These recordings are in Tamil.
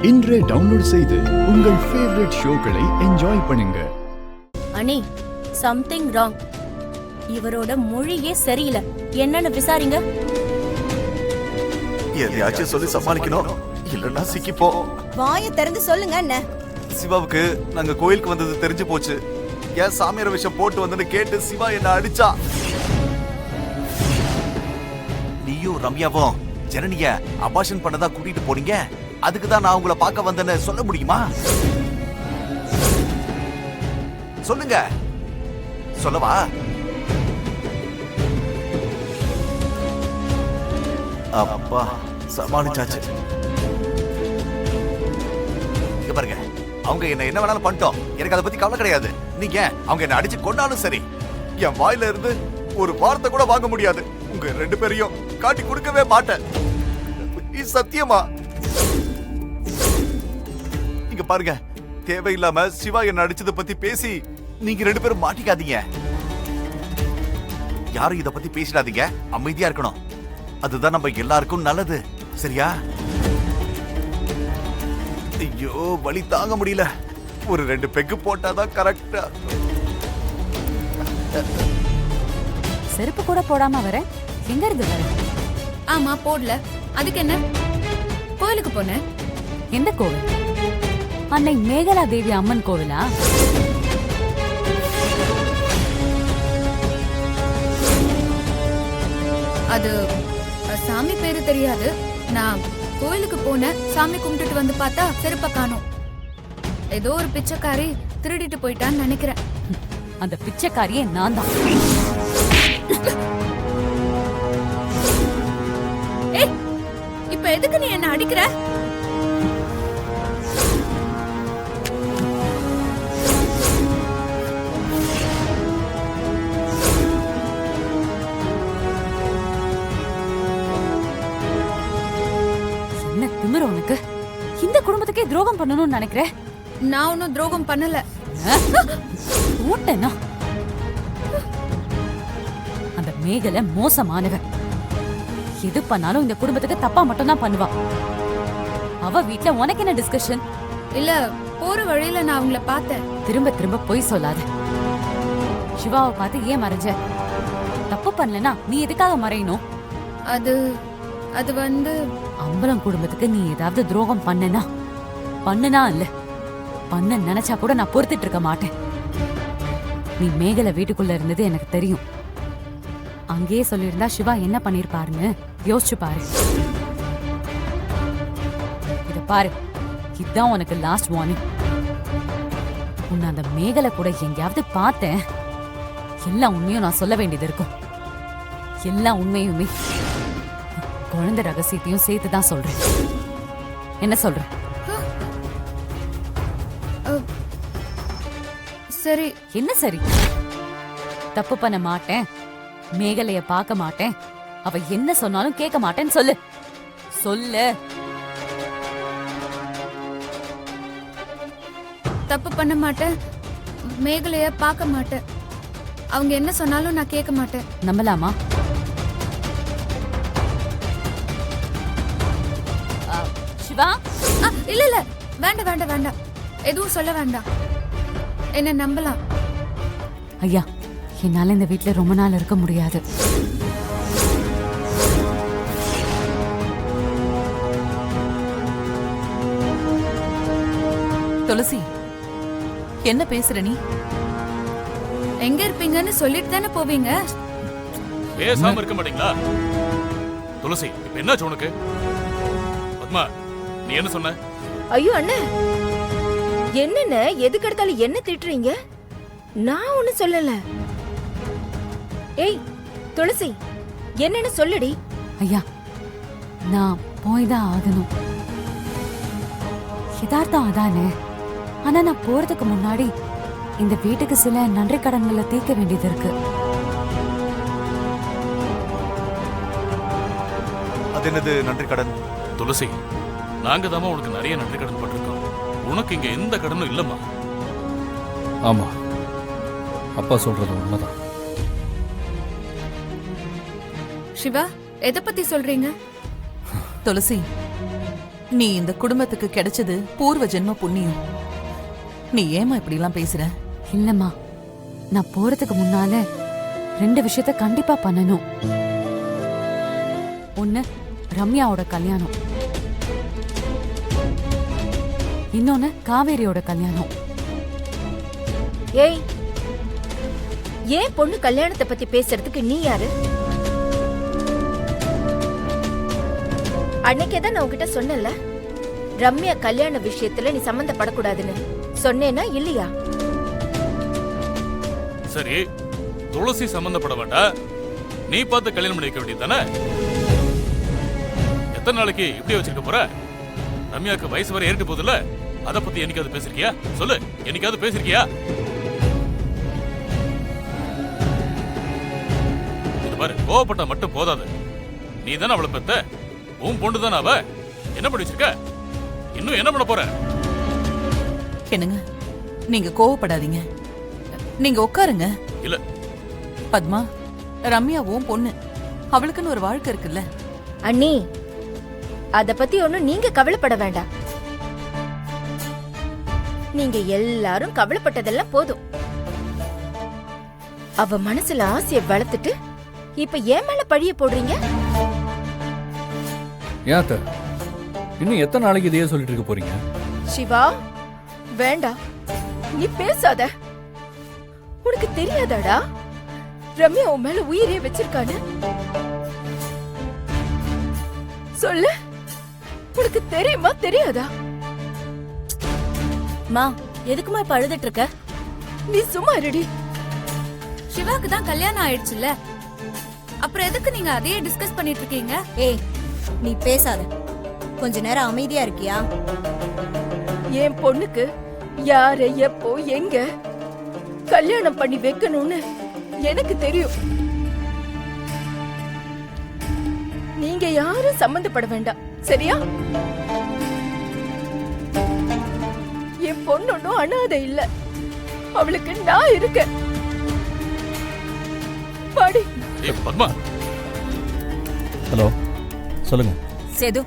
இன்றே டவுன்லோட் செய்து உங்கள் ஃபேவரட் ஷோக்களை என்ஜாய் பண்ணுங்க. அண்ணி, சம்திங் ராங். இவரோட மொழியே சரியில்லை. என்னன்னு விசாரிங்க. எதையாச்சும் சொல்லி சமாளிக்கணும், இல்லன்னா சிக்கிப்போ. வாயை திறந்து சொல்லுங்க அண்ணன். சிவாவுக்கு நாங்க கோயிலுக்கு வந்தது தெரிஞ்சு போச்சு. ஏன் சாமியார் விஷயம் போட்டு வந்தேன்னு கேட்டு சிவா என்ன அடிச்சா. நீயும் ரம்யாவும் ஜனனிய அபாஷன் பண்ணதா கூட்டிட்டு போனீங்க. அதுக்கு தான் நான் உங்களை பார்க்க வந்தேன்னு சொல்ல முடியுமா? சொல்லுங்க, சொல்லவா? அப்பா சமாளிச்சாச்சு. இங்க பாருங்க, அவங்க என்ன வேணாலும் பண்ணிட்டோம், எனக்கு அதை பத்தி கவலை கிடையாது. நீங்க அவங்க என்ன அடிச்சு கொண்டாலும் சரி, என் வாயில இருந்து ஒரு வார்த்தை கூட வாங்க முடியாது. உங்க ரெண்டு பேரையும் காட்டி கொடுக்கவே மாட்டேன். சத்தியமா. இங்க பாருங்க, தேவையில்லாம சிவா என்ன அடிச்சதை பத்தி பேசி நீங்க ரெண்டு பேரும் மாட்டிக்காதீங்க. யாரும் இத பத்தி பேசிடாதீங்க, அமைதியா இருக்கணும். அதுதான் நம்ம எல்லாருக்கும் நல்லது, சரியா? ஐயோ, வலி தாங்க முடியல. ஒரு 2 பெக்கு போட்டாதான் கரெக்டா. செருப்பு கூட போடாம வர எங்க இருந்து வர? ஆமா, போடல. அதுக்கு என்ன? கோயிலுக்கு போனேன். எந்த கோவில்? அன்னை மேகலா தேவி அம்மன் கோவிலா? அது சாமி பேரு தெரியாது. நான் கோயிலுக்கு போனேன், சாமி கும்பிட்டுட்டு வந்து பார்த்தா செருப்ப காணோம். ஏதோ ஒரு பிச்சைக்காரி திருடிட்டு போயிட்டான்னு நினைக்கிறேன். அந்த பிச்சைக்காரியே நான் தான். இப்ப எதுக்கு நீ என்ன அடிக்கிற? என்ன திமிரு உனக்கு? இந்த குடும்பத்துக்கே துரோகம் பண்ணணும்னு நினைக்கிறேன். நான் ஒன்னும் துரோகம் பண்ணல. அந்த மேகலை மோசமானவ. எது பண்ணாலும் இந்த குடும்பத்துக்கு தப்பா மட்டும் தான் பண்ணுவா. அவ வீட்ல உனக்கு என்ன டிஸ்கஷன்? இல்ல, போற வழியில நான் அவங்கள பார்த்தேன். திரும்ப திரும்ப பொய் சொல்லாத. சிவாவை பார்த்து ஏன் மறைஞ்ச? தப்பு பண்ணலனா நீ எதுக்காக மறையணும்? அது வந்து அம்பலம் குடும்பத்துக்கு நீ ஏதாவது துரோகம் பண்ணனா இல்ல பண்ண நினைச்சா கூட நான் பொறுத்துட்டு இருக்க மாட்டேன். நீ மேகலை வீட்டுக்குள்ள இருந்தது எனக்கு தெரியும். அங்கேயே சொல்லியிருந்தா சிவா என்ன பண்ணிருப்பாருன்னு யோசிச்சு பாரு. இத பாரு, இதுதான் உனக்கு லாஸ்ட் வார்னிங். உன்னை அந்த மேகலை கூட எங்கேயாவது பார்த்தேன், எல்லா உண்மையும் நான் சொல்ல வேண்டியது இருக்கும். எல்லா உண்மையுமே குழந்தை ரகசியத்தையும் சேர்த்துதான் சொல்றேன். என்ன சொல்ற? சரி. என்ன சரி? தப்பு பண்ண மாட்டேன், மேகலைய பார்க்க மாட்டேன், அவ என்ன சொன்னாலும் கேட்க மாட்டேன்னு சொல்லு. சொல்லு. தப்பு பண்ண மாட்டேன், மேகலைய பார்க்க மாட்டேன், அவங்க என்ன சொன்னாலும் நான் கேட்க மாட்டேன். நம்பலாமா? சிவா, இல்ல, வேண்டாம், எதுவும் சொல்ல வேண்டாம். என்ன நம்பலாம். ஐயா, என்னால இந்த வீட்ல ரொம்ப நாள் இருக்க முடியாது. துளசி, என்ன பேசுற நீ? எங்க இருப்பீங்கன்னு சொல்லிட்டு தானே போவீங்க. பேசாம இருக்க மாட்டீங்களா? துளசி, இப்ப என்னாச்சு உனக்கு? பத்மா, நீ என்ன சொன்ன? ஐயோ அண்ணே, என்னென்ன எதுக்கு எடுத்தாலும் என்ன திட்டுறீங்க? நான் ஒண்ணு சொல்லல. ஏய் துளசி, என்னன்னு சொல்லுடி. ஐயா, நான் போய்தான் ஆகணும். யதார்த்தம் அதானே. ஆனா நான் போறதுக்கு முன்னாடி இந்த வீட்டுக்கு சில நன்றி கடன்களை தீர்க்க வேண்டியது இருக்கு. அது என்னது நன்றி கடன்? துளசி, நாங்க தாமா உனக்கு நிறைய நன்றி கடன் பட்டிருக்கோம். உனக்கு இங்க எந்த கடனும் இல்லம்மா. ஆமா, அப்பா சொல்றது உண்மைதான். சிவா, எதை பத்தி சொல்றீங்க? துளசி, நீ இந்த குடும்பத்துக்கு கிடைச்சது பூர்வ ஜென்ம புண்ணியம். நீ ஏமா இப்படி எல்லாம் பேசுற? இல்லம்மா, நான் போறதுக்கு முன்னால 2 விஷயத்த கண்டிப்பா பண்ணணும். ஒண்ணு ரம்யாவோட கல்யாணம், இன்னொன்னு காவேரியோட கல்யாணம். ஏய், ஏன் பொண்ணு கல்யாணத்தை பத்தி பேசுறதுக்கு நீ யாரு? அன்னைக்கே தான் நான் உன்கிட்ட சொன்னல, ரம்யா கல்யாண விஷயத்துல நீ சம்பந்தப்படக்கூடாதுன்னு. சொன்னேனா இல்லையா? சரி, துளசி சம்பந்தப்பட வேண்டாம், நீ பார்த்து கல்யாணம் பண்ணி வைக்க வேண்டியது தானே? எத்தனை நாளைக்கு இப்படி வச்சிருக்க போற? ரம்யாக்கு வயசு வரை ஏறிட்டு போகுதுல்ல, அத பத்தி என்னைக்காவது பேசிருக்கியா? சொல்லு, என்னைக்காவது பேசிருக்கியா? இது பாரு, கோவப்பட்டா மட்டும் போதாது. நீ தானே அவளை பெத்த, உன் பொண்ணு தானே அவ. என்ன பண்ணி வச்சிருக்க? இன்னும் என்ன பண்ண போற? என்னங்க, நீங்க கோவப்படாதீங்க, நீங்க உட்காருங்க. இல்ல பத்மா, ரம்யா உன் பொண்ணு, அவளுக்குன்னு ஒரு வாழ்க்கை இருக்குல்ல. அண்ணி, அத பத்தி ஒண்ணும் நீங்க கவலைப்பட வேண்டாம். நீங்க எல்லாரும் கவலைப்பட்டதெல்லாம் போதும். அவ மனசுல ஆசைய வளர்த்துட்டு இப்ப ஏன் மேல பழிய போடுறீங்க? ஏன் அத்தை, இன்னும் எத்தனை நாளைக்கு இதையே சொல்லிட்டு இருக்க போறீங்க? சிவா, வேண்டாம், நீ பேசாத. உனக்கு தெரியாதாடா ரம்யா உன் மேல உயிரே வச்சிருக்கானு? சொல்லு, உனக்கு தெரியுமா தெரியாதா? மா, எதுக்குமா இப்ப அழுதுட்டு இருக்க? நீ சும்மா இருடி. சிவாக்கு தான் கல்யாணம் ஆயிடுச்சுல்ல, அப்புறம் எதுக்கு நீங்க அதையே டிஸ்கஸ் பண்ணிட்டு இருக்கீங்க? ஏய், நீ பேசாத, கொஞ்ச நேரம் அமைதியா இருக்கியா? என் பொண்ணுக்கு யார எப்போ எங்க கல்யாணம் பண்ணி வைக்கணும்னு எனக்கு தெரியும். நீங்க யாரும் சம்பந்தப்பட வேண்டாம், சரியா? என் பொண்ணு ஒன்னும் அனாதை இல்ல, அவளுக்கு நான் இருக்கேன். பாடி. ஏய் பத்மா, ஹலோ, சொல்லுங்க. சேது,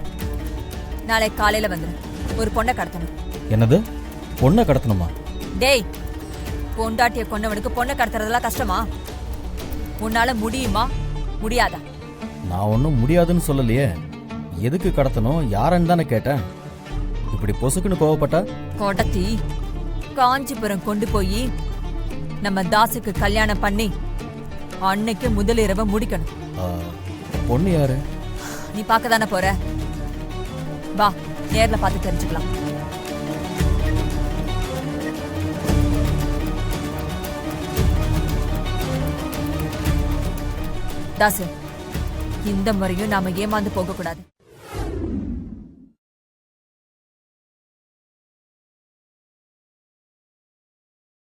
நாளை காலையில வந்துரு, ஒரு பொண்ணை கடத்தணும். என்னது, பொண்ணை கடத்தணுமா? டேய், பொண்டாட்டிய கொண்டவனுக்கு பொண்ணை கடத்துறதெல்லாம் கஷ்டமா? உன்னால முடியுமா முடியாதா? நான் ஒன்றும் முடியாதுன்னு சொல்லலையே. எதுக்கு கடத்தணும், யாருன்னு தானே கேட்டேன். இப்படி பொசுக்குன்னு கோவப்பட்டா? கொடத்தி காஞ்சிபுரம் கொண்டு போய் நம்ம தாசுக்கு கல்யாணம் பண்ணி அன்னைக்கு முதல் இரவை முடிக்கணும். பொண்ணு யாரு? நீ பார்க்க தானே போற, வா, நேர்ல பார்த்து தெரிஞ்சுக்கலாம். தாசு, இந்த முறையும் நாம ஏமாந்து போக கூடாது.